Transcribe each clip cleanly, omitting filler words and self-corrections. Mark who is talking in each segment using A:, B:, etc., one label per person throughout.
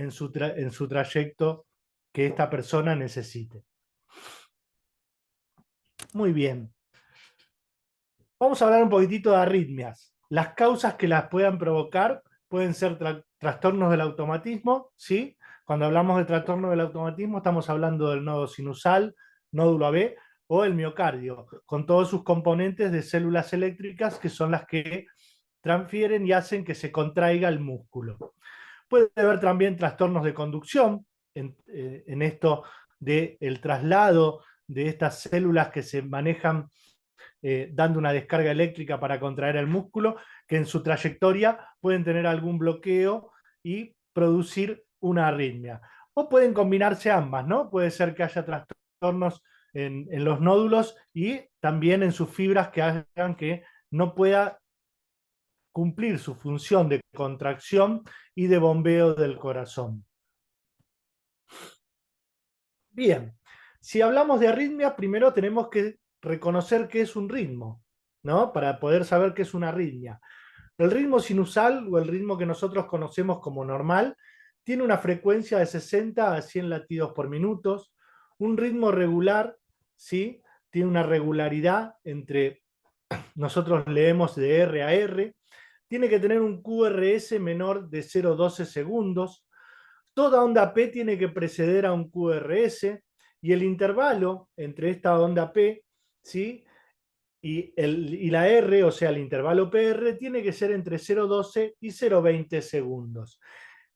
A: en su trayecto que esta persona necesite. Muy bien. Vamos a hablar un poquitito de arritmias. Las causas que las puedan provocar pueden ser trastornos del automatismo, ¿sí? Cuando hablamos de trastorno del automatismo estamos hablando del nodo sinusal, nódulo AB o el miocardio, con todos sus componentes de células eléctricas que son las que transfieren y hacen que se contraiga el músculo. Puede haber también trastornos de conducción, en esto del traslado de estas células que se manejan dando una descarga eléctrica para contraer el músculo, que en su trayectoria pueden tener algún bloqueo y producir una arritmia. O pueden combinarse ambas, ¿no? Puede ser que haya trastornos en los nódulos y también en sus fibras que hagan que no pueda cumplir su función de contracción y de bombeo del corazón. Bien, si hablamos de arritmia, primero tenemos que reconocer qué es un ritmo, ¿no? Para poder saber qué es una arritmia. El ritmo sinusal, o el ritmo que nosotros conocemos como normal, tiene una frecuencia de 60 a 100 latidos por minuto. Un ritmo regular, ¿sí? Tiene una regularidad entre, nosotros leemos de R a R, tiene que tener un QRS menor de 0,12 segundos. Toda onda P tiene que preceder a un QRS y el intervalo entre esta onda P, ¿sí? y la R, o sea, el intervalo PR, tiene que ser entre 0,12 y 0,20 segundos.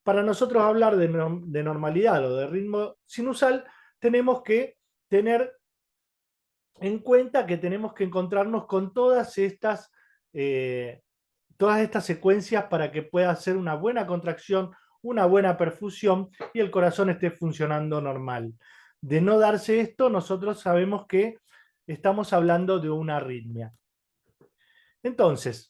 A: Para nosotros hablar de normalidad o de ritmo sinusal, tenemos que tener en cuenta que tenemos que encontrarnos con todas estas secuencias para que pueda hacer una buena contracción, una buena perfusión y el corazón esté funcionando normal. De no darse esto, nosotros sabemos que estamos hablando de una arritmia. Entonces,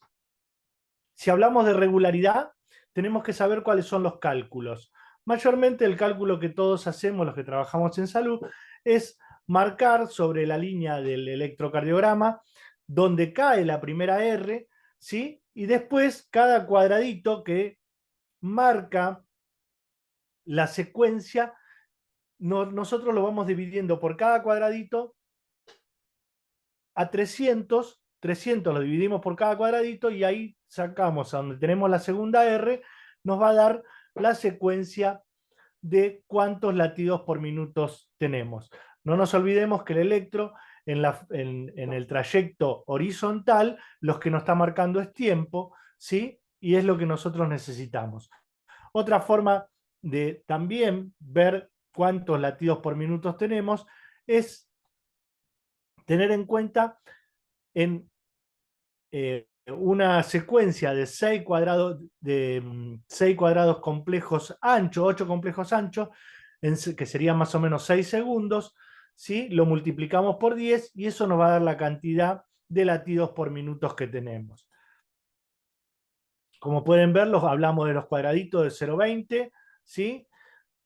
A: si hablamos de regularidad, tenemos que saber cuáles son los cálculos. Mayormente el cálculo que todos hacemos, los que trabajamos en salud, es marcar sobre la línea del electrocardiograma donde cae la primera R, ¿sí? Y después cada cuadradito que marca la secuencia, nosotros lo vamos dividiendo por cada cuadradito a 300 lo dividimos por cada cuadradito y ahí sacamos a donde tenemos la segunda R, nos va a dar la secuencia de cuántos latidos por minuto tenemos. No nos olvidemos que el electro en el trayecto horizontal, los que nos está marcando es tiempo, ¿sí? Y es lo que nosotros necesitamos. Otra forma de también ver cuántos latidos por minuto tenemos es tener en cuenta en una secuencia de 6 cuadrados complejos anchos, 8 complejos anchos, que serían más o menos 6 segundos, ¿sí? Lo multiplicamos por 10 y eso nos va a dar la cantidad de latidos por minutos que tenemos. Como pueden ver, hablamos de los cuadraditos de 0,20, ¿sí?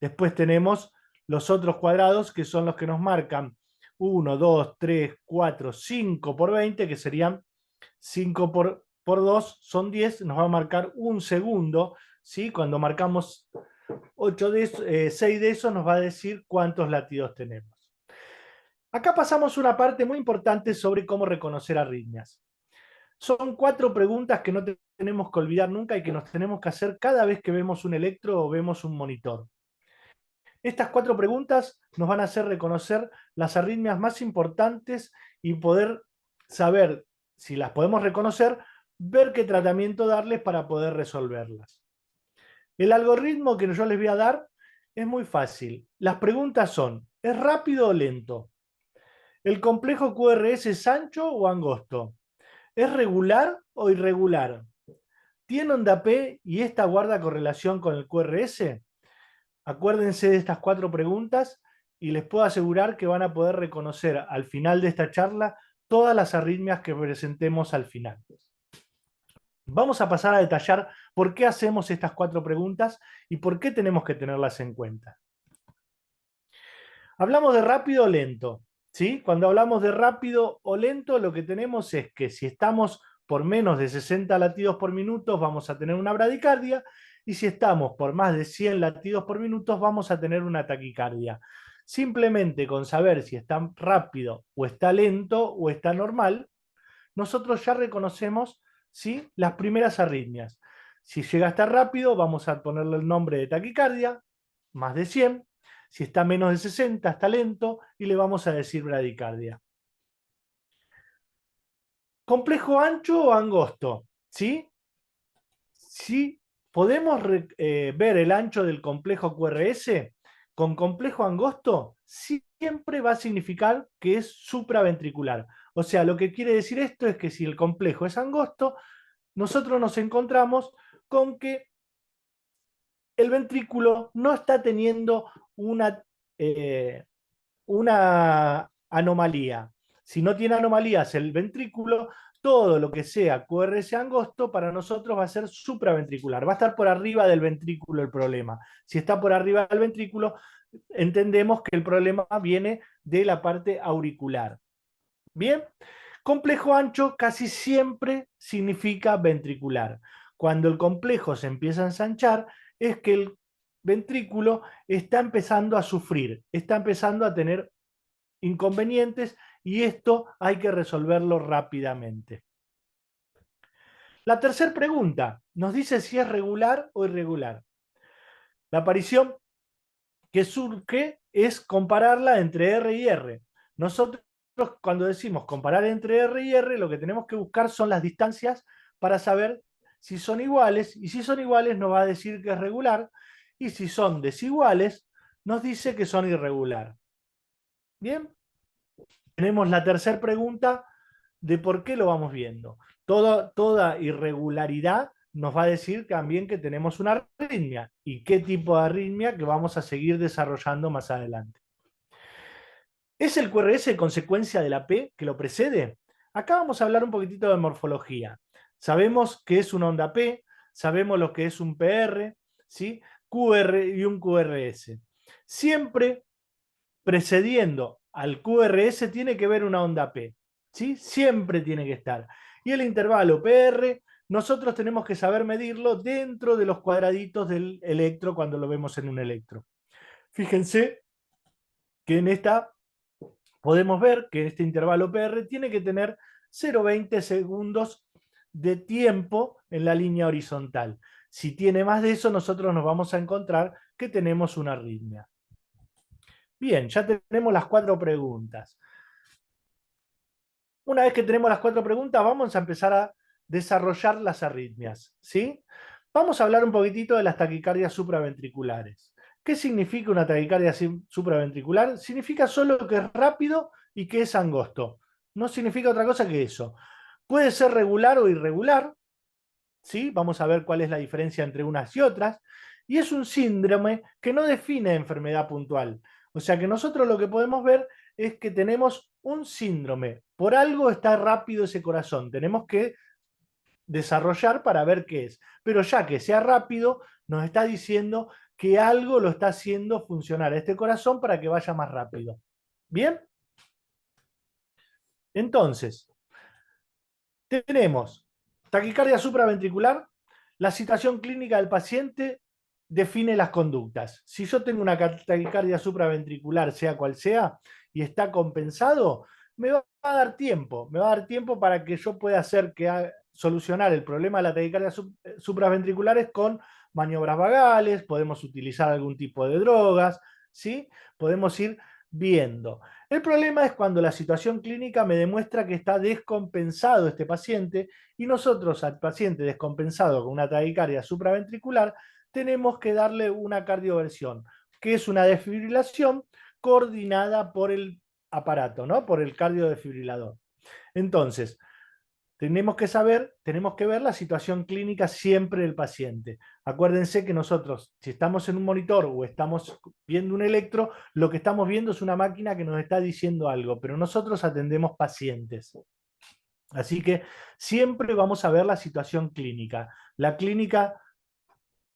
A: Después tenemos los otros cuadrados que son los que nos marcan 1, 2, 3, 4, 5 por 20, que serían 5 por 2 son 10, nos va a marcar un segundo, ¿sí? Cuando marcamos 6 de esos nos va a decir cuántos latidos tenemos. Acá pasamos una parte muy importante sobre cómo reconocer arritmias. Son 4 preguntas que no tenemos que olvidar nunca y que nos tenemos que hacer cada vez que vemos un electro o vemos un monitor. Estas 4 preguntas nos van a hacer reconocer las arritmias más importantes y poder saber, si las podemos reconocer, ver qué tratamiento darles para poder resolverlas. El algoritmo que yo les voy a dar es muy fácil. Las preguntas son, ¿es rápido o lento? ¿El complejo QRS es ancho o angosto? ¿Es regular o irregular? ¿Tiene onda P y esta guarda correlación con el QRS? Acuérdense de estas 4 preguntas y les puedo asegurar que van a poder reconocer al final de esta charla todas las arritmias que presentemos al final. Vamos a pasar a detallar por qué hacemos estas 4 preguntas y por qué tenemos que tenerlas en cuenta. Hablamos de rápido o lento, ¿sí? Cuando hablamos de rápido o lento, lo que tenemos es que si estamos por menos de 60 latidos por minuto, vamos a tener una bradicardia, y si estamos por más de 100 latidos por minuto vamos a tener una taquicardia. Simplemente con saber si está rápido o está lento o está normal, nosotros ya reconocemos, ¿sí?, las primeras arritmias. Si llega a estar rápido, vamos a ponerle el nombre de taquicardia, más de 100. Si está menos de 60, está lento y le vamos a decir bradicardia. ¿Complejo ancho o angosto? ¿Sí? Si podemos ver el ancho del complejo QRS, con complejo angosto siempre va a significar que es supraventricular. O sea, lo que quiere decir esto es que si el complejo es angosto, nosotros nos encontramos con que el ventrículo no está teniendo eh, una anomalía. Si no tiene anomalías el ventrículo, todo lo que sea QRS angosto para nosotros va a ser supraventricular. Va a estar por arriba del ventrículo el problema. Si está por arriba del ventrículo, entendemos que el problema viene de la parte auricular. Bien, complejo ancho casi siempre significa ventricular. Cuando el complejo se empieza a ensanchar, es que el ventrículo está empezando a sufrir, está empezando a tener inconvenientes y esto hay que resolverlo rápidamente. La tercera pregunta nos dice si es regular o irregular. La aparición que surge es compararla entre R y R. Nosotros cuando decimos comparar entre R y R, lo que tenemos que buscar son las distancias para saber si son iguales, y si son iguales nos va a decir que es regular, y si son desiguales nos dice que son irregular. Bien, tenemos la tercera pregunta de por qué lo vamos viendo. Toda irregularidad nos va a decir también que tenemos una arritmia y qué tipo de arritmia que vamos a seguir desarrollando más adelante. ¿Es el QRS consecuencia de la P que lo precede? Acá vamos a hablar un poquitito de morfología. Sabemos que es una onda P, sabemos lo que es un PR, ¿sí?, QR y un QRS. Siempre precediendo al QRS tiene que ver una onda P, ¿sí? Siempre tiene que estar. Y el intervalo PR, nosotros tenemos que saber medirlo dentro de los cuadraditos del electro cuando lo vemos en un electro. Fíjense que en esta podemos ver que este intervalo PR tiene que tener 0,20 segundos de tiempo en la línea horizontal. Si tiene más de eso, nosotros nos vamos a encontrar que tenemos una arritmia. Bien, ya tenemos las 4 preguntas. Una vez que tenemos las 4 preguntas, vamos a empezar a desarrollar las arritmias, ¿sí? Vamos a hablar un poquitito de las taquicardias supraventriculares. ¿Qué significa una taquicardia supraventricular? Significa solo que es rápido y que es angosto. No significa otra cosa que eso. Puede ser regular o irregular, ¿sí? Vamos a ver cuál es la diferencia entre unas y otras. Y es un síndrome que no define enfermedad puntual. O sea que nosotros lo que podemos ver es que tenemos un síndrome. Por algo está rápido ese corazón. Tenemos que desarrollar para ver qué es. Pero ya que sea rápido, nos está diciendo que algo lo está haciendo funcionar a este corazón para que vaya más rápido. ¿Bien? Entonces, tenemos taquicardia supraventricular. La situación clínica del paciente define las conductas. Si yo tengo una taquicardia supraventricular, sea cual sea, y está compensado, me va a dar tiempo. Me va a dar tiempo para que yo pueda hacer solucionar el problema de la taquicardia supraventriculares con maniobras vagales, podemos utilizar algún tipo de drogas, ¿sí? Podemos ir viendo. El problema es cuando la situación clínica me demuestra que está descompensado este paciente y nosotros al paciente descompensado con una taquicardia supraventricular tenemos que darle una cardioversión, que es una desfibrilación coordinada por el aparato, ¿no? Por el cardiodesfibrilador. Entonces, tenemos que ver la situación clínica siempre del paciente. Acuérdense que nosotros, si estamos en un monitor o estamos viendo un electro, lo que estamos viendo es una máquina que nos está diciendo algo, pero nosotros atendemos pacientes. Así que siempre vamos a ver la situación clínica. La clínica,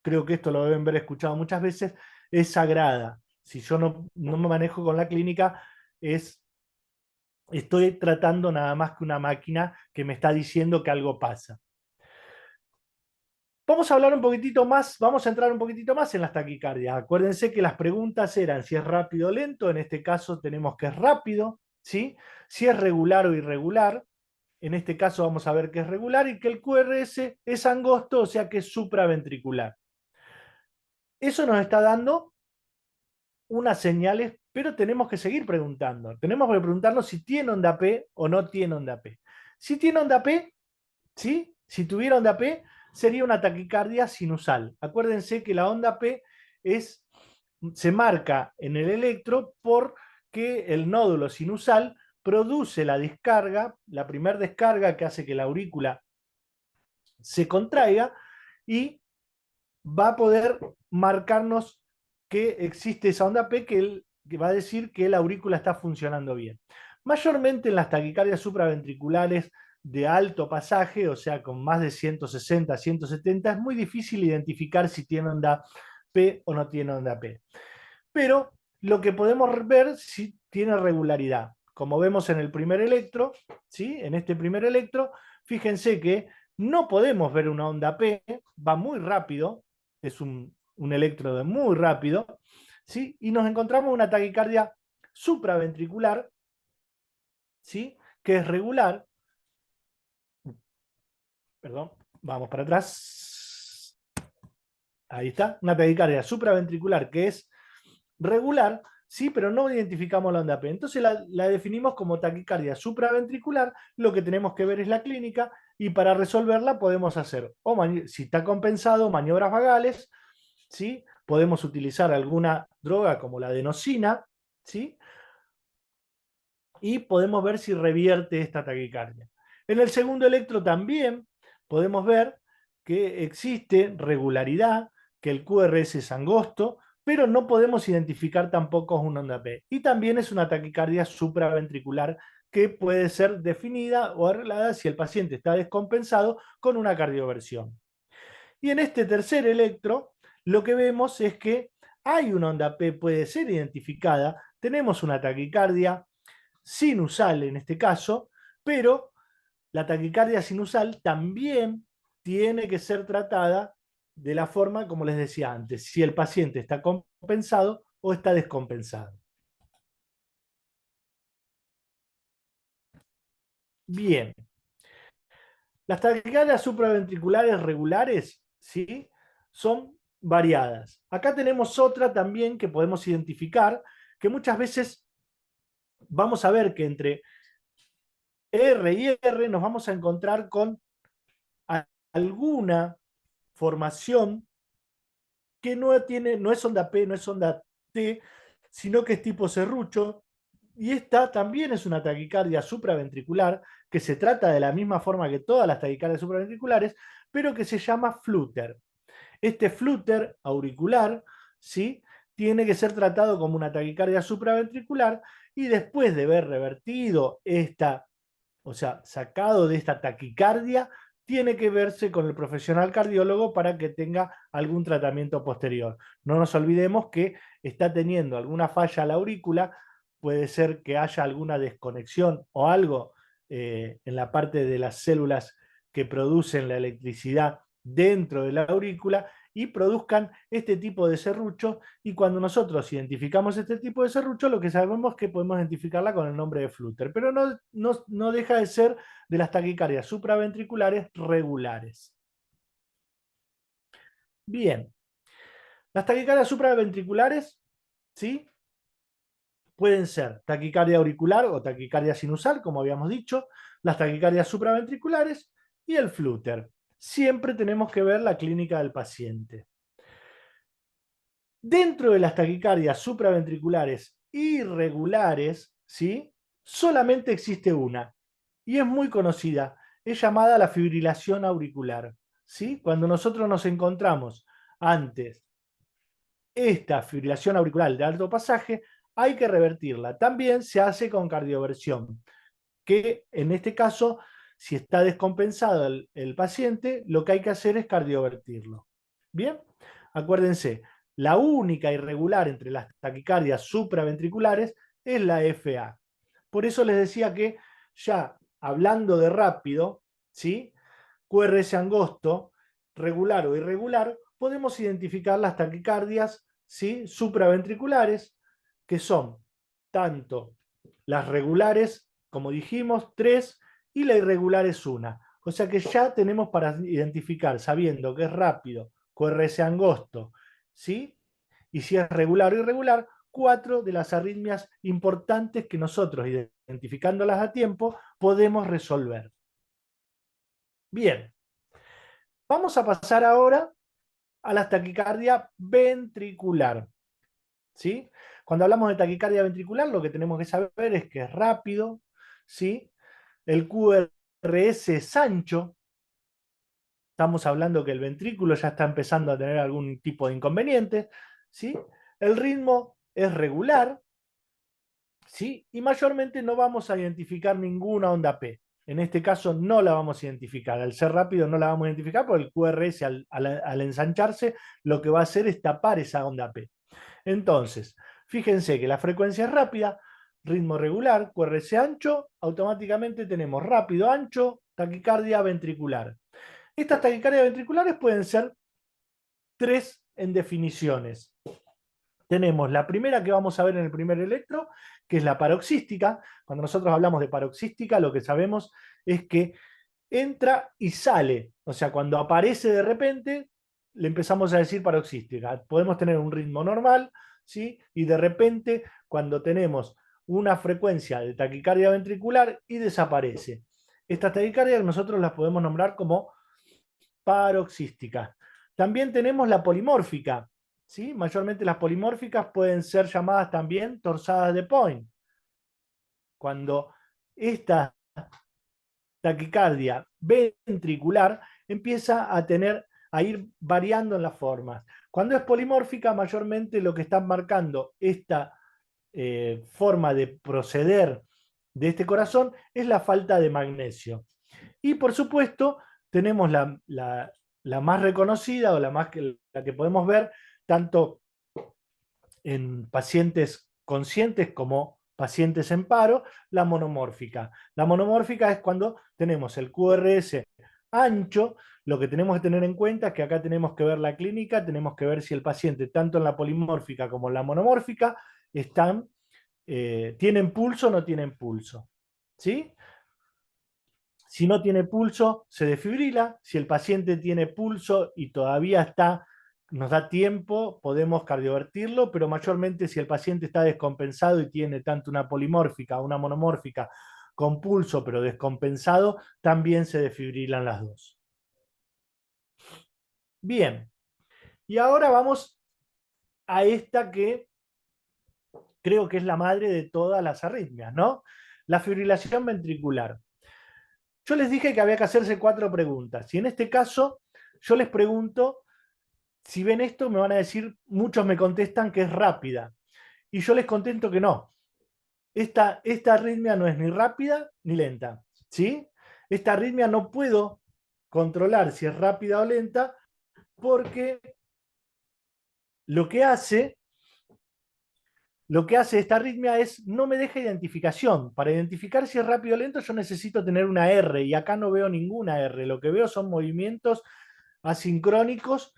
A: creo que esto lo deben haber escuchado muchas veces, es sagrada. Si yo no me manejo con la clínica, estoy tratando nada más que una máquina que me está diciendo que algo pasa. Vamos a hablar un poquitito más, vamos a entrar un poquitito más en las taquicardias. Acuérdense que las preguntas eran si es rápido o lento, en este caso tenemos que es rápido, ¿sí? Si es regular o irregular, en este caso vamos a ver que es regular y que el QRS es angosto, o sea que es supraventricular. Eso nos está dando unas señales, pero tenemos que seguir preguntando. Tenemos que preguntarnos si tiene onda P o no tiene onda P. Si tiene onda P, ¿sí? Si tuviera onda P, sería una taquicardia sinusal. Acuérdense que la onda P se marca en el electro porque el nódulo sinusal produce la descarga, la primera descarga que hace que la aurícula se contraiga y va a poder marcarnos que existe esa onda P que va a decir que la aurícula está funcionando bien. Mayormente en las taquicardias supraventriculares de alto pasaje, o sea, con más de 160, 170, es muy difícil identificar si tiene onda P o no tiene onda P. Pero lo que podemos ver si tiene regularidad. Como vemos en el primer electro, ¿sí? En este primer electro, fíjense que no podemos ver una onda P, va muy rápido, es un electrodo muy rápido, ¿sí? Y nos encontramos una taquicardia supraventricular, ¿sí? Que es regular. Perdón, vamos para atrás. Ahí está, una taquicardia supraventricular que es regular, sí, pero no identificamos la onda P. Entonces la definimos como taquicardia supraventricular, lo que tenemos que ver es la clínica y para resolverla podemos hacer, si está compensado, maniobras vagales, ¿sí? Podemos utilizar alguna droga como la adenosina, ¿sí? Y podemos ver si revierte esta taquicardia. En el segundo electro también podemos ver que existe regularidad, que el QRS es angosto, pero no podemos identificar tampoco una onda P. Y también es una taquicardia supraventricular que puede ser definida o arreglada si el paciente está descompensado con una cardioversión. Y en este tercer electro, lo que vemos es que hay una onda P, puede ser identificada, tenemos una taquicardia sinusal en este caso, pero la taquicardia sinusal también tiene que ser tratada de la forma, como les decía antes, si el paciente está compensado o está descompensado. Bien, las taquicardias supraventriculares regulares, ¿sí? Son variadas. Acá tenemos otra también que podemos identificar, que muchas veces vamos a ver que entre R y R nos vamos a encontrar con alguna formación que no es onda P, no es onda T, sino que es tipo serrucho. Y esta también es una taquicardia supraventricular, que se trata de la misma forma que todas las taquicardias supraventriculares, pero que se llama flutter. Este flutter auricular, ¿sí? Tiene que ser tratado como una taquicardia supraventricular y después de haber revertido esta, o sea, sacado de esta taquicardia, tiene que verse con el profesional cardiólogo para que tenga algún tratamiento posterior. No nos olvidemos que está teniendo alguna falla a la aurícula, puede ser que haya alguna desconexión o algo en la parte de las células que producen la electricidad dentro de la aurícula y produzcan este tipo de serrucho, y cuando nosotros identificamos este tipo de serrucho, lo que sabemos es que podemos identificarla con el nombre de flutter, pero no deja de ser de las taquicardias supraventriculares regulares. Bien, las taquicardias supraventriculares, ¿sí? Pueden ser taquicardia auricular o taquicardia sinusal, como habíamos dicho, las taquicardias supraventriculares y el flutter. Siempre tenemos que ver la clínica del paciente. Dentro de las taquicardias supraventriculares irregulares, ¿sí? Solamente existe una, y es muy conocida. Es llamada la fibrilación auricular, ¿sí? Cuando nosotros nos encontramos antes esta fibrilación auricular de alto pasaje, hay que revertirla. También se hace con cardioversión, que en este caso, si está descompensado el paciente, lo que hay que hacer es cardiovertirlo. Bien, acuérdense, la única irregular entre las taquicardias supraventriculares es la FA. Por eso les decía que ya hablando de rápido, ¿sí? QRS angosto, regular o irregular, podemos identificar las taquicardias, ¿sí?, supraventriculares, que son tanto las regulares, como dijimos, 3, y la irregular es 1. O sea que ya tenemos para identificar, sabiendo que es rápido, QRS angosto, ¿sí?, y si es regular o irregular, 4 de las arritmias importantes que nosotros, identificándolas a tiempo, podemos resolver. Bien, vamos a pasar ahora a la taquicardia ventricular, ¿sí? Cuando hablamos de taquicardia ventricular, lo que tenemos que saber es que es rápido, ¿sí? El QRS es ancho. Estamos hablando que el ventrículo ya está empezando a tener algún tipo de inconveniente, ¿sí? El ritmo es regular, ¿sí? Y mayormente no vamos a identificar ninguna onda P. En este caso no la vamos a identificar. Al ser rápido no la vamos a identificar porque el QRS al ensancharse lo que va a hacer es tapar esa onda P. Entonces, fíjense que la frecuencia es rápida, ritmo regular, QRS ancho, automáticamente tenemos rápido, ancho, taquicardia ventricular. Estas taquicardias ventriculares pueden ser 3 en definiciones. Tenemos la primera que vamos a ver en el primer electro, que es la paroxística. Cuando nosotros hablamos de paroxística, lo que sabemos es que entra y sale. O sea, cuando aparece de repente, le empezamos a decir paroxística. Podemos tener un ritmo normal, ¿sí? Y de repente, cuando tenemos una frecuencia de taquicardia ventricular y desaparece. Estas taquicardias nosotros las podemos nombrar como paroxísticas. También tenemos la polimórfica, ¿sí? Mayormente las polimórficas pueden ser llamadas también torsadas de Point. Cuando esta taquicardia ventricular empieza a ir variando en las formas. Cuando es polimórfica, mayormente lo que está marcando esta forma de proceder de este corazón es la falta de magnesio. Y por supuesto, tenemos la más reconocida o la que podemos ver tanto en pacientes conscientes como pacientes en paro, la monomórfica. La monomórfica es cuando tenemos el QRS ancho. Lo que tenemos que tener en cuenta es que acá tenemos que ver la clínica, tenemos que ver si el paciente, tanto en la polimórfica como en la monomórfica, tienen pulso o no tienen pulso. ¿Sí? Si no tiene pulso, se desfibrila. Si el paciente tiene pulso y todavía nos da tiempo, podemos cardiovertirlo, pero mayormente si el paciente está descompensado y tiene tanto una polimórfica o una monomórfica con pulso pero descompensado, también se desfibrilan las dos. Bien, y ahora vamos a esta que creo que es la madre de todas las arritmias, ¿no? La fibrilación ventricular. Yo les dije que había que hacerse 4 preguntas, y en este caso yo les pregunto, si ven esto me van a decir, muchos me contestan que es rápida, y yo les contesto que no. Esta arritmia no es ni rápida ni lenta, ¿sí? Esta arritmia no puedo controlar si es rápida o lenta, porque lo que hace esta arritmia es no me deja identificación. Para identificar si es rápido o lento yo necesito tener una R, y acá no veo ninguna R. Lo que veo son movimientos asincrónicos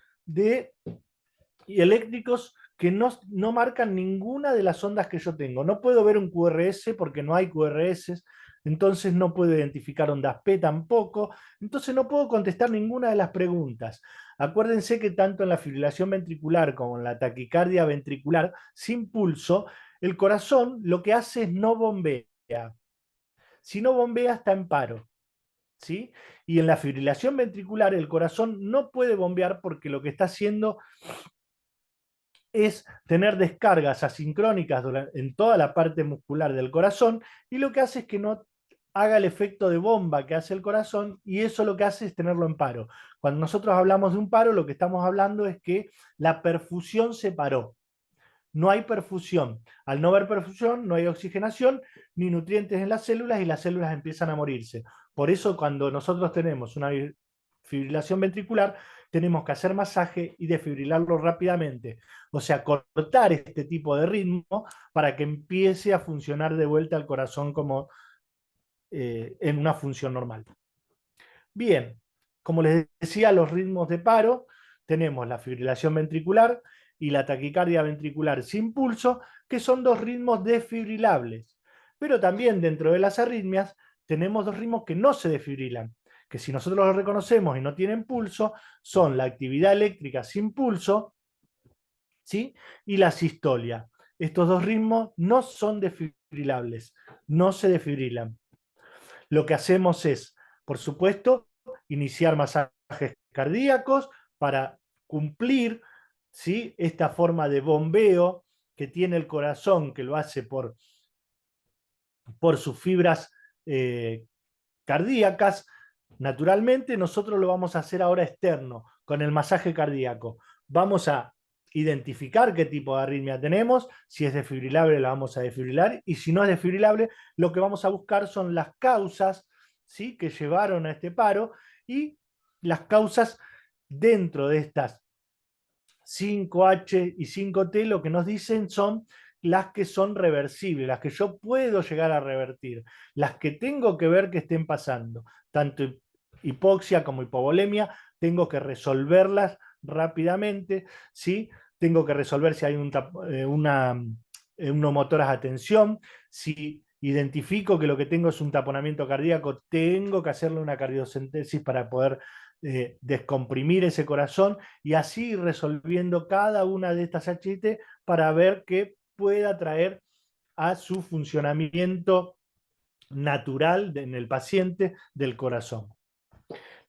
A: y eléctricos que no marcan ninguna de las ondas que yo tengo. No puedo ver un QRS porque no hay QRS, entonces no puedo identificar ondas P tampoco, entonces no puedo contestar ninguna de las preguntas. Acuérdense que tanto en la fibrilación ventricular como en la taquicardia ventricular sin pulso, el corazón lo que hace es no bombea. Si no bombea está en paro. ¿Sí? Y en la fibrilación ventricular el corazón no puede bombear porque lo que está haciendo es tener descargas asincrónicas en toda la parte muscular del corazón, y lo que hace es que no haga el efecto de bomba que hace el corazón, y eso lo que hace es tenerlo en paro. Cuando nosotros hablamos de un paro, lo que estamos hablando es que la perfusión se paró. No hay perfusión. Al no haber perfusión, no hay oxigenación ni nutrientes en las células, y las células empiezan a morirse. Por eso, cuando nosotros tenemos una fibrilación ventricular, tenemos que hacer masaje y desfibrilarlo rápidamente. O sea, cortar este tipo de ritmo para que empiece a funcionar de vuelta el corazón como en una función normal. Bien, Como les decía, los ritmos de paro, tenemos la fibrilación ventricular y la taquicardia ventricular sin pulso, que son dos ritmos desfibrilables. Pero también dentro de las arritmias tenemos dos ritmos que no se desfibrilan, que si nosotros los reconocemos y no tienen pulso, son la actividad eléctrica sin pulso, ¿sí? Y la sistolia. Estos dos ritmos no son desfibrilables, no se desfibrilan. Lo que hacemos es, por supuesto, iniciar masajes cardíacos para cumplir, ¿sí?, esta forma de bombeo que tiene el corazón, que lo hace por sus fibras eh, cardíacas. Naturalmente, nosotros lo vamos a hacer ahora externo, con el masaje cardíaco. Vamos a identificar qué tipo de arritmia tenemos, si es desfibrilable la vamos a desfibrilar, y si no es desfibrilable, lo que vamos a buscar son las causas, ¿sí?, que llevaron a este paro, y las causas dentro de estas 5H y 5T lo que nos dicen son las que son reversibles, las que yo puedo llegar a revertir, las que tengo que ver que estén pasando, tanto hipoxia como hipovolemia, tengo que resolverlas rápidamente, ¿sí? Tengo que resolver si hay un motoras de atención, si identifico que lo que tengo es un taponamiento cardíaco, tengo que hacerle una cardiocentesis para poder descomprimir ese corazón y así ir resolviendo cada una de estas HT para ver qué pueda traer a su funcionamiento natural en el paciente del corazón.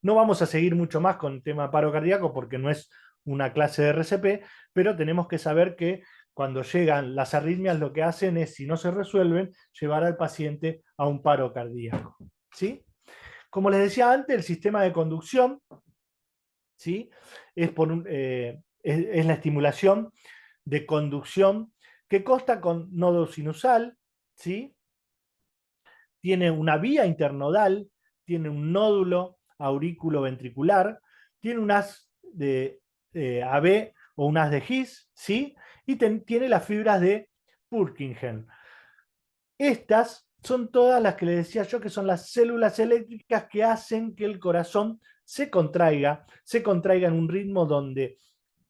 A: No vamos a seguir mucho más con el tema paro cardíaco porque no es una clase de RCP, pero tenemos que saber que cuando llegan las arritmias lo que hacen es, si no se resuelven, llevar al paciente a un paro cardíaco. ¿Sí? Como les decía antes, el sistema de conducción, ¿sí?, es la estimulación de conducción que consta con nodo sinusal, ¿sí?, tiene una vía internodal, tiene un nódulo aurículo-ventricular, tiene un haz de AB o un haz de His, ¿sí?, y tiene las fibras de Purkinje. Estas son todas las que les decía yo que son las células eléctricas que hacen que el corazón se contraiga en un ritmo donde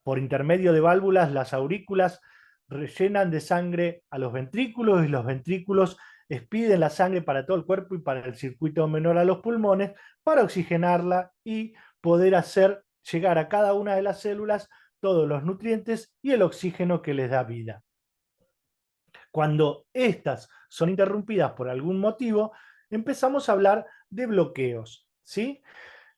A: por intermedio de válvulas las aurículas rellenan de sangre a los ventrículos y los ventrículos expiden la sangre para todo el cuerpo y para el circuito menor a los pulmones para oxigenarla y poder hacer llegar a cada una de las células todos los nutrientes y el oxígeno que les da vida. Cuando estas son interrumpidas por algún motivo, empezamos a hablar de bloqueos, ¿sí?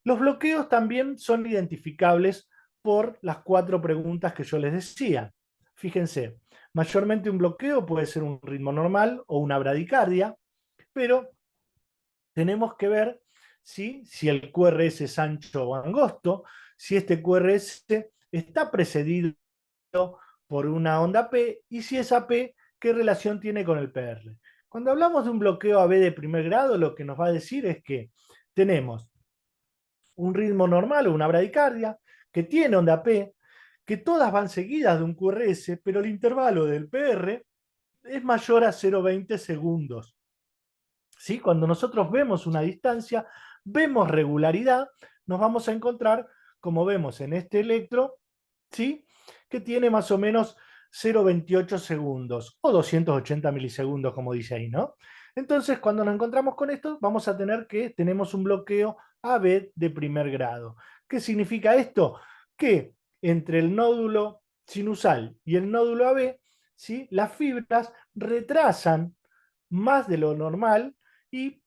A: Los bloqueos también son identificables por las 4 preguntas que yo les decía. Fíjense, mayormente un bloqueo puede ser un ritmo normal o una bradicardia, pero tenemos que ver, ¿sí?, si el QRS es ancho o angosto, si este QRS está precedido por una onda P y si esa P, ¿qué relación tiene con el PR? Cuando hablamos de un bloqueo AB de primer grado, lo que nos va a decir es que tenemos un ritmo normal o una bradicardia, que tiene onda P, que todas van seguidas de un QRS, pero el intervalo del PR es mayor a 0,20 segundos. ¿Sí? Cuando nosotros vemos una distancia, vemos regularidad, nos vamos a encontrar, como vemos en este electro, ¿sí?, que tiene más o menos 0,28 segundos o 280 milisegundos, como dice ahí, ¿no? Entonces, cuando nos encontramos con esto, vamos a tener que tenemos un bloqueo AB de primer grado. ¿Qué significa esto? Que entre el nódulo sinusal y el nódulo AB, ¿sí?, las fibras retrasan más de lo normal y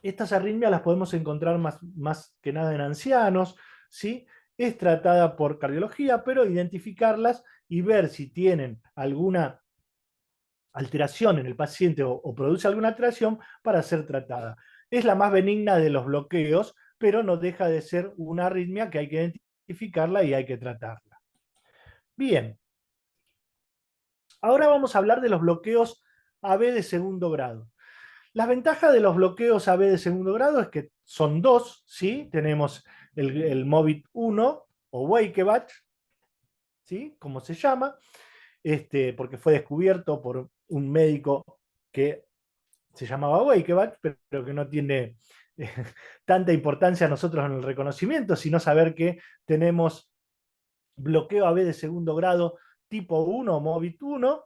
A: estas arritmias las podemos encontrar más que nada en ancianos, ¿sí? Es tratada por cardiología, pero identificarlas y ver si tienen alguna alteración en el paciente o produce alguna alteración para ser tratada. Es la más benigna de los bloqueos, pero no deja de ser una arritmia que hay que identificarla y hay que tratarla. Bien, ahora vamos a hablar de los bloqueos AB de segundo grado. Las ventajas de los bloqueos AB de segundo grado es que son dos, ¿sí? Tenemos el MOVIT 1 o Wakebach, ¿sí?, como se llama, porque fue descubierto por un médico que se llamaba Wakebach, pero que no tiene tanta importancia a nosotros en el reconocimiento, sino saber que tenemos bloqueo AB de segundo grado tipo 1, MOVIT 1,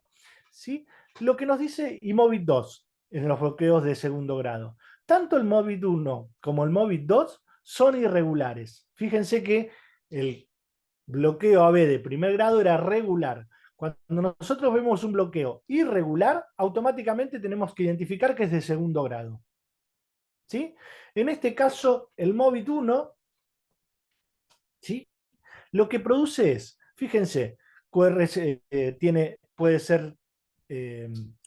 A: ¿sí? Lo que nos dice y MOVIT 2 en los bloqueos de segundo grado. Tanto el MOVIT 1 como el MOVIT 2 son irregulares. Fíjense que el bloqueo AB de primer grado era regular. Cuando nosotros vemos un bloqueo irregular, automáticamente tenemos que identificar que es de segundo grado. ¿Sí? En este caso, el MOVIT 1, ¿sí? Lo que produce es, fíjense, QRS puede ser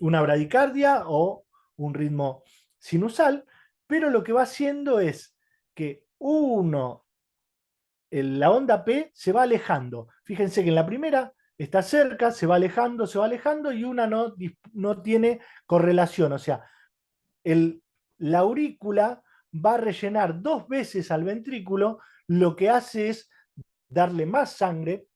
A: una bradicardia o un ritmo sinusal, pero lo que va haciendo es que la onda P se va alejando. Fíjense que en la primera está cerca, se va alejando y una no tiene correlación. O sea, la aurícula va a rellenar 2 veces al ventrículo, lo que hace es darle más sangre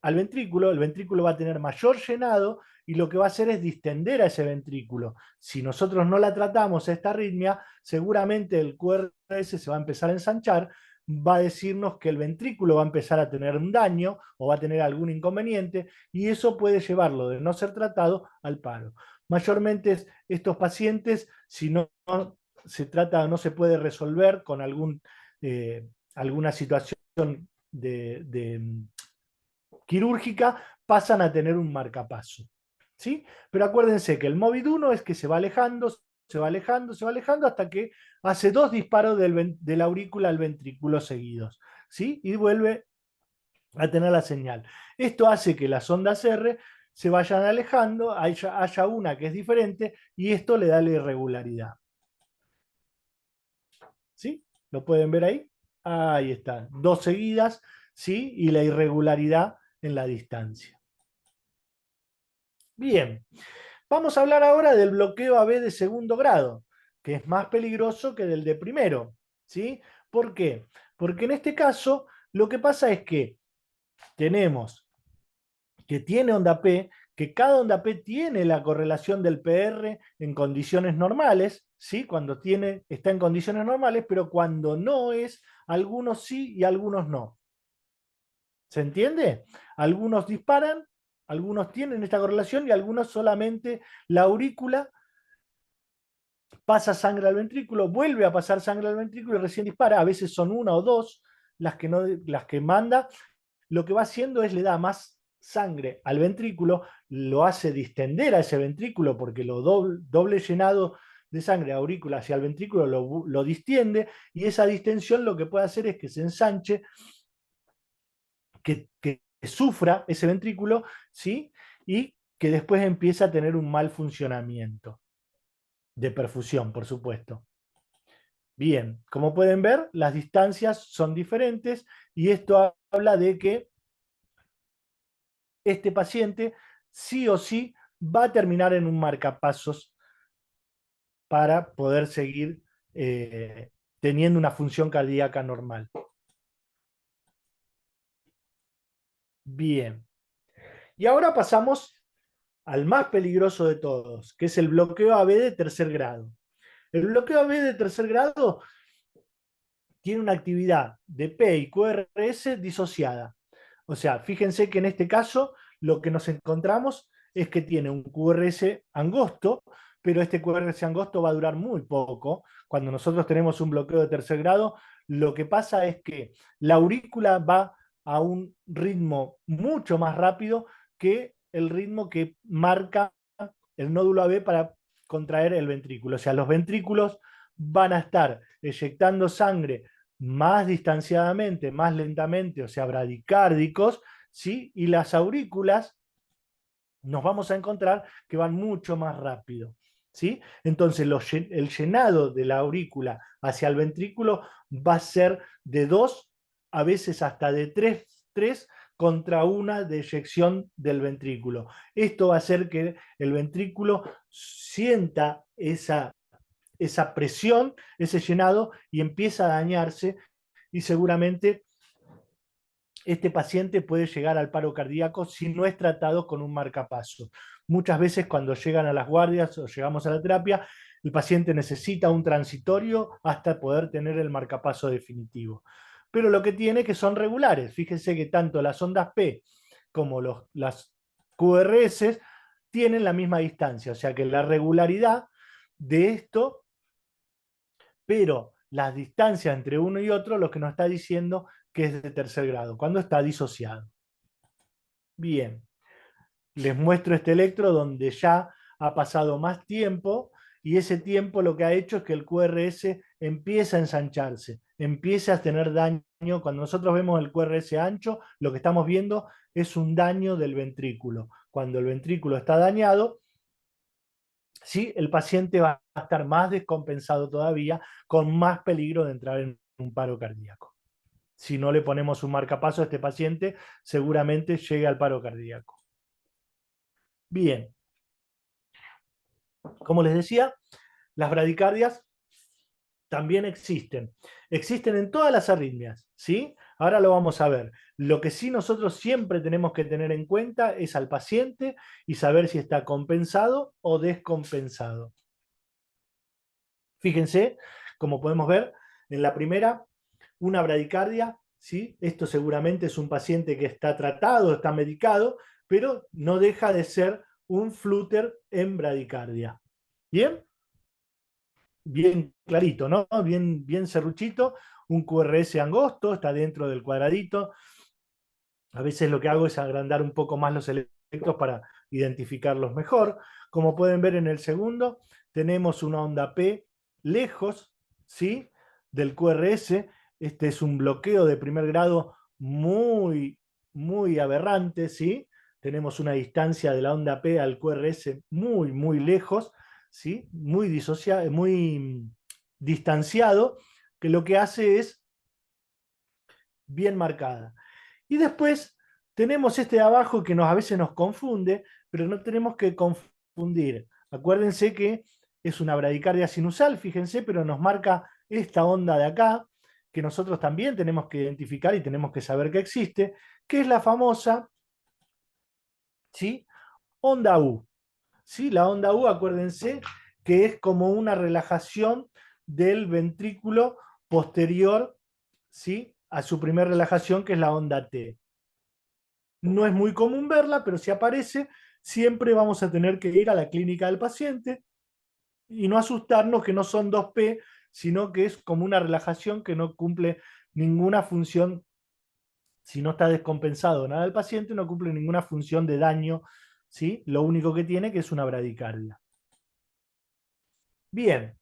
A: al ventrículo, el ventrículo va a tener mayor llenado y lo que va a hacer es distender a ese ventrículo. Si nosotros no la tratamos esta arritmia, seguramente el QRS se va a empezar a ensanchar, va a decirnos que el ventrículo va a empezar a tener un daño o va a tener algún inconveniente y eso puede llevarlo de no ser tratado al paro. Mayormente estos pacientes, si no se trata, no se puede resolver con alguna situación de quirúrgica, pasan a tener un marcapaso. ¿Sí? Pero acuérdense que el MOVID 1 es que se va alejando, se va alejando, se va alejando hasta que hace 2 disparos de la aurícula al ventrículo seguidos. ¿Sí? Y vuelve a tener la señal. Esto hace que las ondas R se vayan alejando, haya una que es diferente y esto le da la irregularidad. ¿Sí? ¿Lo pueden ver ahí? Ahí está. 2 seguidas, ¿sí? Y la irregularidad en la distancia. Bien, vamos a hablar ahora del bloqueo AB de segundo grado, que es más peligroso que del de primero. ¿Sí? ¿Por qué? Porque en este caso lo que pasa es que tenemos que tiene onda P, que cada onda P tiene la correlación del PR en condiciones normales, ¿sí? Cuando está en condiciones normales, pero cuando no es, algunos sí y algunos no. ¿Se entiende? Algunos disparan, algunos tienen esta correlación y algunos solamente la aurícula pasa sangre al ventrículo, vuelve a pasar sangre al ventrículo y recién dispara. A veces son una o dos las que manda. Lo que va haciendo es le da más sangre al ventrículo, lo hace distender a ese ventrículo porque lo doble llenado de sangre aurícula hacia el ventrículo lo distiende y esa distensión lo que puede hacer es que se ensanche, que sufra ese ventrículo, ¿sí? Y que después empieza a tener un mal funcionamiento de perfusión, por supuesto. Bien, como pueden ver, las distancias son diferentes y esto habla de que este paciente sí o sí va a terminar en un marcapasos para poder seguir teniendo una función cardíaca normal. Bien. Y ahora pasamos al más peligroso de todos, que es el bloqueo AB de tercer grado. El bloqueo AB de tercer grado tiene una actividad de P y QRS disociada. O sea, fíjense que en este caso lo que nos encontramos es que tiene un QRS angosto, pero este QRS angosto va a durar muy poco. Cuando nosotros tenemos un bloqueo de tercer grado, lo que pasa es que la aurícula va a un ritmo mucho más rápido que el ritmo que marca el nódulo AB para contraer el ventrículo. O sea, los ventrículos van a estar eyectando sangre más distanciadamente, más lentamente, o sea, bradicárdicos, ¿sí? Y las aurículas nos vamos a encontrar que van mucho más rápido, ¿sí? Entonces, el llenado de la aurícula hacia el ventrículo va a ser de 2, a veces hasta de 3 contra 1 de eyección del ventrículo. Esto va a hacer que el ventrículo sienta esa presión, ese llenado, y empieza a dañarse y seguramente este paciente puede llegar al paro cardíaco si no es tratado con un marcapaso. Muchas veces cuando llegan a las guardias o llegamos a la terapia, el paciente necesita un transitorio hasta poder tener el marcapaso definitivo. Pero lo que tiene es que son regulares. Fíjense que tanto las ondas P como las QRS tienen la misma distancia, o sea que la regularidad de esto, pero las distancias entre uno y otro, lo que nos está diciendo que es de tercer grado, cuando está disociado. Bien, les muestro este electro donde ya ha pasado más tiempo y ese tiempo lo que ha hecho es que el QRS empieza a ensancharse, empieza a tener daño. Cuando nosotros vemos el QRS ancho, lo que estamos viendo es un daño del ventrículo. Cuando el ventrículo está dañado, ¿sí? El paciente va a estar más descompensado todavía, con más peligro de entrar en un paro cardíaco. Si no le ponemos un marcapaso a este paciente, seguramente llega al paro cardíaco. Bien, como les decía, las bradicardias también existen. Existen en todas las arritmias, ¿sí? Ahora lo vamos a ver. Lo que sí nosotros siempre tenemos que tener en cuenta es al paciente y saber si está compensado o descompensado. Fíjense, como podemos ver, en la primera, una bradicardia, ¿sí? Esto seguramente es un paciente que está tratado, está medicado, pero no deja de ser un flúter en bradicardia. ¿Bien? Bien clarito, ¿no? Bien, bien serruchito, un QRS angosto, está dentro del cuadradito. A veces lo que hago es agrandar un poco más los electros para identificarlos mejor. Como pueden ver en el segundo, tenemos una onda P lejos, ¿sí? Del QRS. Este es un bloqueo de primer grado muy, muy aberrante, ¿sí? Tenemos una distancia de la onda P al QRS muy, muy lejos, ¿sí? Muy disociado, muy distanciado, que lo que hace es bien marcada. Y después tenemos este de abajo que a veces nos confunde, pero no tenemos que confundir. Acuérdense que es una bradicardia sinusal, fíjense, pero nos marca esta onda de acá, que nosotros también tenemos que identificar y tenemos que saber que existe, que es la famosa, ¿sí? Onda U. ¿Sí? La onda U, acuérdense, que es como una relajación del ventrículo posterior, ¿sí? A su primera relajación, que es la onda T. No es muy común verla, pero si aparece, siempre vamos a tener que ir a la clínica del paciente y no asustarnos que no son 2P, sino que es como una relajación que no cumple ninguna función. Si no está descompensado nada del paciente, no cumple ninguna función de daño, ¿sí? Lo único que tiene que es una bradicardia. Bien,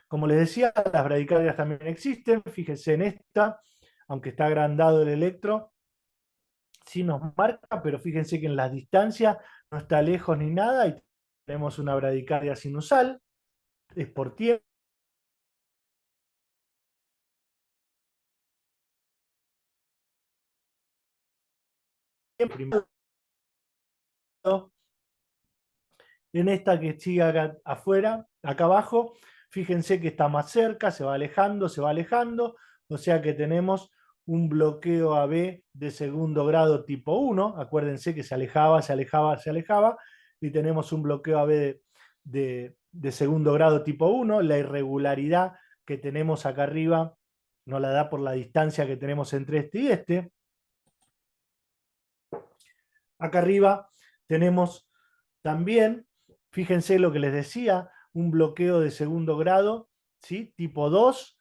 A: como les decía, las bradicardias también existen. Fíjense en esta, aunque está agrandado el electro, sí nos marca, pero fíjense que en las distancias no está lejos ni nada y tenemos una bradicardia sinusal, es por tiempo. En esta que sigue acá afuera, acá abajo, fíjense que está más cerca, se va alejando, o sea que tenemos un bloqueo AB de segundo grado tipo 1, acuérdense que se alejaba, se alejaba, se alejaba, y tenemos un bloqueo AB de segundo grado tipo 1, la irregularidad que tenemos acá arriba nos la da por la distancia que tenemos entre este y este. Acá arriba tenemos también, fíjense lo que les decía, un bloqueo de segundo grado, ¿sí? Tipo 2,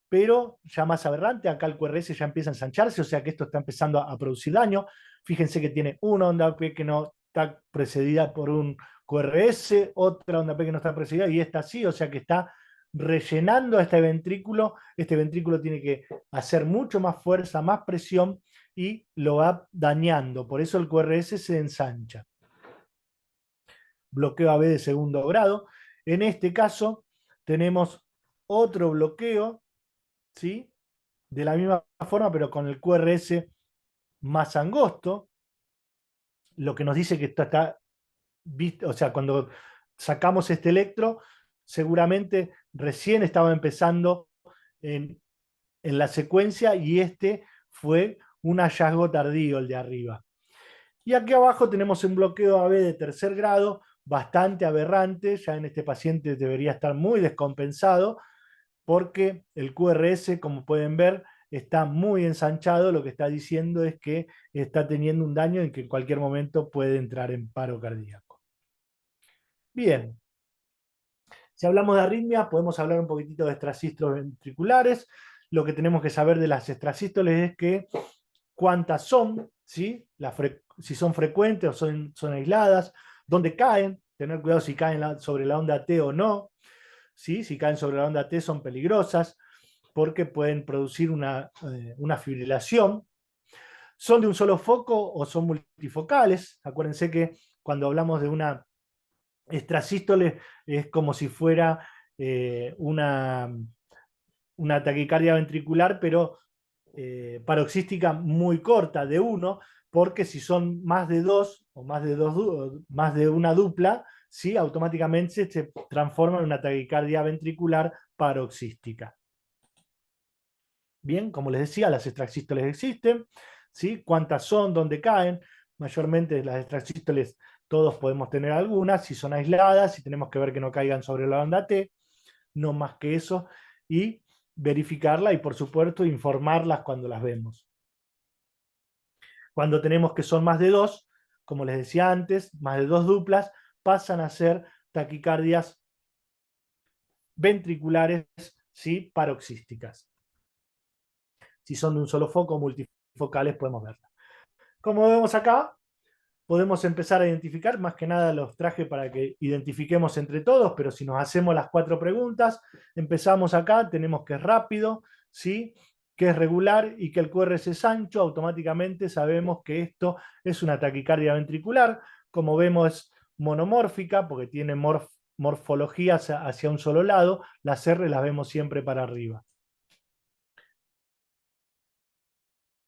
A: pero ya más aberrante. Acá el QRS ya empieza a ensancharse, o sea que esto está empezando a producir daño. Fíjense que tiene una onda P que no está precedida por un QRS, otra onda P que no está precedida, y esta sí, o sea que está rellenando a este ventrículo. Este ventrículo tiene que hacer mucho más fuerza, más presión, y lo va dañando. Por eso el QRS se ensancha. Bloqueo AB de segundo grado. En este caso tenemos otro bloqueo, ¿sí? De la misma forma, pero con el QRS más angosto, lo que nos dice que esto está, o sea, cuando sacamos este electro, seguramente recién estaba empezando en la secuencia y este fue un hallazgo tardío, el de arriba. Y aquí abajo tenemos un bloqueo AB de tercer grado, bastante aberrante, ya en este paciente debería estar muy descompensado, porque el QRS, como pueden ver, está muy ensanchado, lo que está diciendo es que está teniendo un daño y que en cualquier momento puede entrar en paro cardíaco. Bien, si hablamos de arritmia, podemos hablar un poquitito de extrasístoles ventriculares. Lo que tenemos que saber de las extrasístoles es que cuántas son, ¿sí? Si son frecuentes o son aisladas, dónde caen, tener cuidado si caen sobre la onda T o no, ¿sí? Si caen sobre la onda T son peligrosas porque pueden producir una fibrilación. ¿Son de un solo foco o son multifocales? Acuérdense que cuando hablamos de una extrasístole es como si fuera una taquicardia ventricular, pero paroxística muy corta, de uno, porque si son más de dos o más de una dupla, ¿sí? Automáticamente se transforma en una taquicardia ventricular paroxística. Bien, como les decía, las extrasístoles existen, ¿sí? ¿Cuántas son? ¿Dónde caen? Mayormente las extrasístoles todos podemos tener algunas, si son aisladas, si tenemos que ver que no caigan sobre la onda T, no más que eso, y verificarla y por supuesto informarlas cuando las vemos. Cuando tenemos que son más de dos, como les decía antes, más de dos duplas, pasan a ser taquicardias ventriculares, ¿sí? Paroxísticas. Si son de un solo foco, multifocales, podemos verlas. Como vemos acá, podemos empezar a identificar, más que nada los traje para que identifiquemos entre todos, pero si nos hacemos las 4 preguntas, empezamos acá, tenemos que es rápido, ¿sí? Que es regular y que el QRS es ancho, automáticamente sabemos que esto es una taquicardia ventricular. Como vemos es monomórfica, porque tiene morfología hacia un solo lado, las R las vemos siempre para arriba.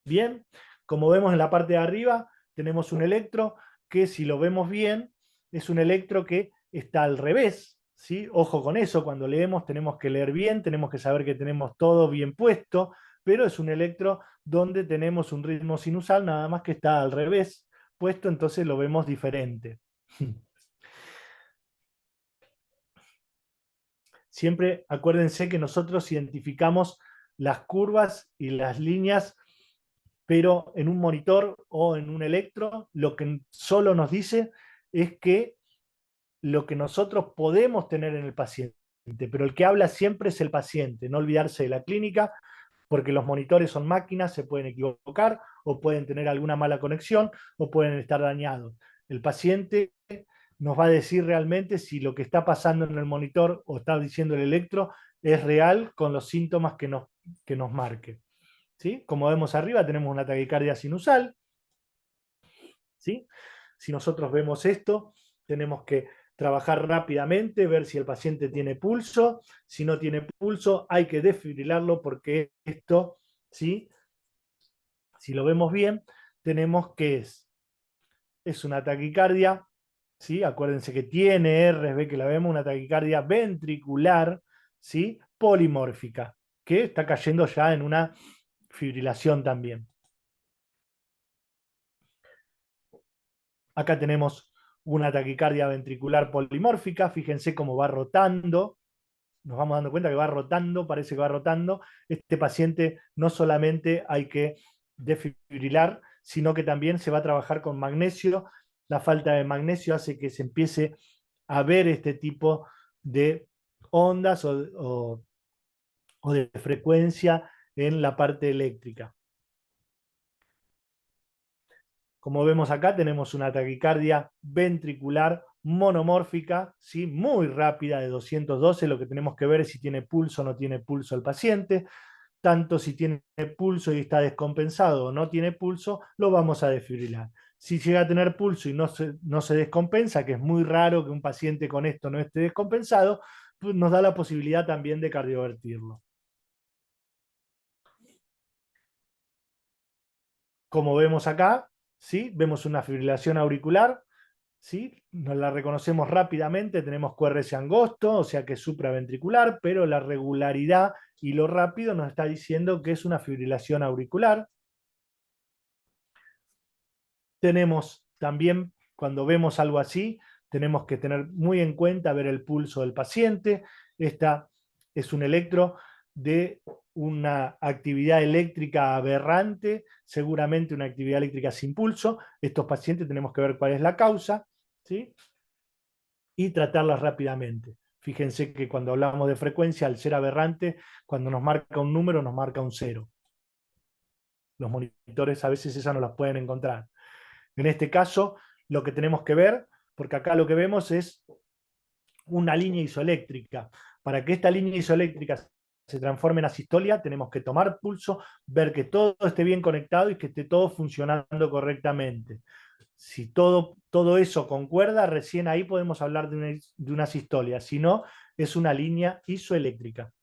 A: Bien, como vemos en la parte de arriba, tenemos un electro que si lo vemos bien, es un electro que está al revés, ¿sí? Ojo con eso, cuando leemos tenemos que leer bien, tenemos que saber que tenemos todo bien puesto, pero es un electro donde tenemos un ritmo sinusal, nada más que está al revés puesto, entonces lo vemos diferente. Siempre acuérdense que nosotros identificamos las curvas y las líneas, pero en un monitor o en un electro lo que solo nos dice es que lo que nosotros podemos tener en el paciente, pero el que habla siempre es el paciente, no olvidarse de la clínica, porque los monitores son máquinas, se pueden equivocar o pueden tener alguna mala conexión o pueden estar dañados. El paciente nos va a decir realmente si lo que está pasando en el monitor o está diciendo el electro es real con los síntomas que nos marque. ¿Sí? Como vemos arriba tenemos una taquicardia sinusal, ¿sí? Si nosotros vemos esto, tenemos que trabajar rápidamente, ver si el paciente tiene pulso. Si no tiene pulso, hay que desfibrilarlo porque esto, ¿sí? Si lo vemos bien, tenemos que es una taquicardia, ¿sí? Acuérdense que tiene R, ve que la vemos, una taquicardia ventricular, ¿sí? Polimórfica, que está cayendo ya en una fibrilación también. Acá tenemos una taquicardia ventricular polimórfica, fíjense cómo va rotando, nos vamos dando cuenta que va rotando, parece que va rotando. Este paciente no solamente hay que desfibrilar, sino que también se va a trabajar con magnesio. La falta de magnesio hace que se empiece a ver este tipo de ondas o de frecuencia en la parte eléctrica. Como vemos acá, tenemos una taquicardia ventricular monomórfica, ¿sí? Muy rápida, de 212. Lo que tenemos que ver es si tiene pulso o no tiene pulso el paciente. Tanto si tiene pulso y está descompensado o no tiene pulso, lo vamos a desfibrilar. Si llega a tener pulso y no se descompensa, que es muy raro que un paciente con esto no esté descompensado, pues nos da la posibilidad también de cardiovertirlo. Como vemos acá, ¿sí? Vemos una fibrilación auricular, ¿sí? Nos la reconocemos rápidamente, tenemos QRS angosto, o sea que es supraventricular, pero la regularidad y lo rápido nos está diciendo que es una fibrilación auricular. Tenemos también, cuando vemos algo así, tenemos que tener muy en cuenta ver el pulso del paciente. Esta es un electro de una actividad eléctrica aberrante, seguramente una actividad eléctrica sin pulso. Estos pacientes tenemos que ver cuál es la causa, ¿sí? Y tratarlas rápidamente. Fíjense que cuando hablamos de frecuencia, al ser aberrante, cuando nos marca un número, nos marca un 0. Los monitores a veces esas no las pueden encontrar. En este caso, lo que tenemos que ver, porque acá lo que vemos es una línea isoeléctrica. Para que esta línea isoeléctrica se transforme en asistolia, tenemos que tomar pulso, ver que todo esté bien conectado y que esté todo funcionando correctamente. Si todo eso concuerda, recién ahí podemos hablar de una sistolia. Si no, es una línea isoeléctrica.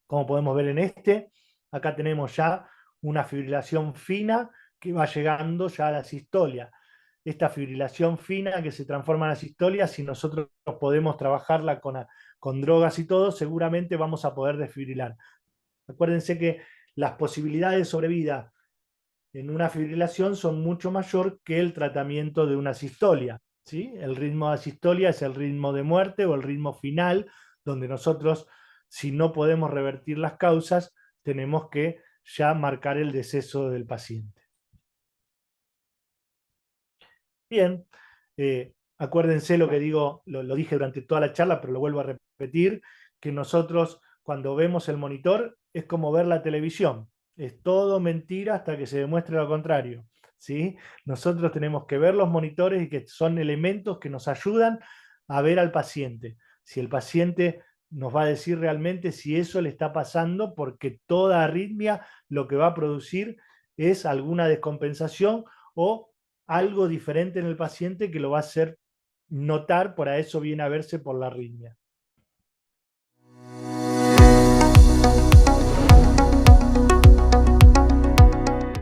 A: Como podemos ver en este, acá tenemos ya una fibrilación fina que va llegando ya a la sistolia. Esta fibrilación fina que se transforma en la sistolia, si nosotros podemos trabajarla con drogas y todo, seguramente vamos a poder desfibrilar. Acuérdense que las posibilidades de sobrevida en una fibrilación son mucho mayor que el tratamiento de una sistolia, ¿sí? El ritmo de sistolia es el ritmo de muerte o el ritmo final, donde nosotros, si no podemos revertir las causas, tenemos que ya marcar el deceso del paciente. Bien, acuérdense lo que digo, lo dije durante toda la charla, pero lo vuelvo a repetir, que nosotros cuando vemos el monitor es como ver la televisión. Es todo mentira hasta que se demuestre lo contrario, ¿sí? Nosotros tenemos que ver los monitores y que son elementos que nos ayudan a ver al paciente. Si el paciente nos va a decir realmente si eso le está pasando, porque toda arritmia lo que va a producir es alguna descompensación o algo diferente en el paciente que lo va a hacer notar, por eso viene a verse por la arritmia.